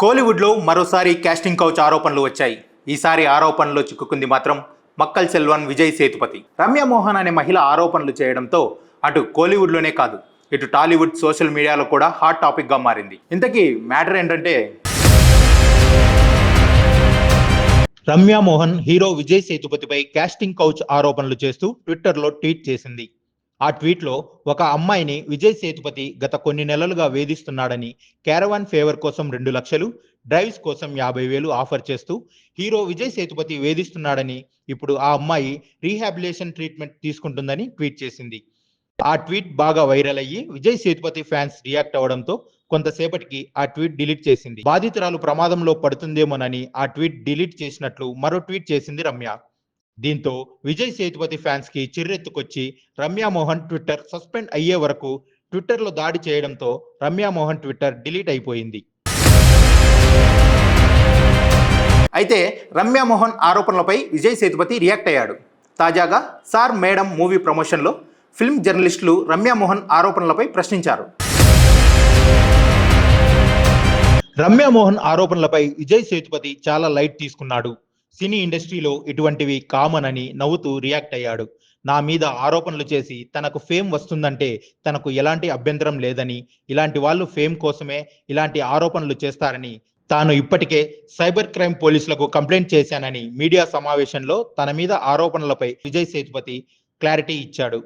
కోలీవుడ్లో మరోసారి casting couch ఆరోపణలు వచ్చాయి. ఈసారి ఆరోపణలో చిక్కుకుంది మాత్రం మక్కల్ సెల్వన్ విజయ్ సేతుపతి. రమ్య మోహన్ అనే మహిళ ఆరోపణలు చేయడంతో అటు కోలీవుడ్లోనే కాదు, ఇటు టాలీవుడ్ సోషల్ మీడియాలో కూడా హాట్ టాపిక్గా మారింది. ఇంతకీ మ్యాటర్ ఏంటంటే, రమ్య మోహన్ హీరో విజయ్ సేతుపతిపై కాస్టింగ్ కౌచ్ ఆరోపణలు చేస్తూ ట్విట్టర్లో ట్వీట్ చేసింది. ఆ ట్వీట్లో ఒక అమ్మాయిని విజయ్ సేతుపతి గత కొన్ని నెలలుగా వేధిస్తున్నాడని, క్యారవాన్ ఫేవర్ కోసం 2 లక్షలు, డ్రైవ్స్ కోసం 50,000 ఆఫర్ చేస్తూ హీరో విజయ్ సేతుపతి వేధిస్తున్నాడని, ఇప్పుడు ఆ అమ్మాయి రీహాబిలిటేషన్ ట్రీట్మెంట్ తీసుకుంటుందని ట్వీట్ చేసింది. ఆ ట్వీట్ బాగా వైరల్ అయ్యి విజయ్ సేతుపతి ఫ్యాన్స్ రియాక్ట్ అవడంతో కొంతసేపటికి ఆ ట్వీట్ డిలీట్ చేసింది. బాధితురాలు ప్రమాదంలో పడుతుందేమోనని ఆ ట్వీట్ డిలీట్ చేసినట్లు మరో ట్వీట్ చేసింది రమ్య. దీంతో విజయ్ సేతుపతి ఫ్యాన్స్ కి చిర్రెత్తుకొచ్చి రమ్య మోహన్ ట్విట్టర్ సస్పెండ్ అయ్యే వరకు ట్విట్టర్లో దాడి చేయడంతో రమ్య మోహన్ ట్విట్టర్ డిలీట్ అయిపోయింది. అయితే రమ్య మోహన్ ఆరోపణలపై విజయ్ సేతుపతి రియాక్ట్ అయ్యాడు. తాజాగా సార్ మేడం మూవీ ప్రమోషన్లో ఫిల్మ్ జర్నలిస్టులు రమ్య మోహన్ ఆరోపణలపై ప్రశ్నించారు. రమ్య మోహన్ ఆరోపణలపై విజయ్ సేతుపతి చాలా లైట్ తీసుకున్నాడు. సినీ ఇండస్ట్రీలో ఇటువంటివి కామన్ అని నవ్వుతూ రియాక్ట్ అయ్యాడు. నా మీద ఆరోపణలు చేసి తనకు ఫేమ్ వస్తుందంటే తనకు ఎలాంటి అభ్యంతరం లేదని, ఇలాంటి వాళ్ళు ఫేమ్ కోసమే ఇలాంటి ఆరోపణలు చేస్తారని, తాను ఇప్పటికే సైబర్ క్రైమ్ పోలీసులకు కంప్లైంట్ చేశానని మీడియా సమావేశంలో తన మీద ఆరోపణలపై విజయ్ సేతుపతి క్లారిటీ ఇచ్చాడు.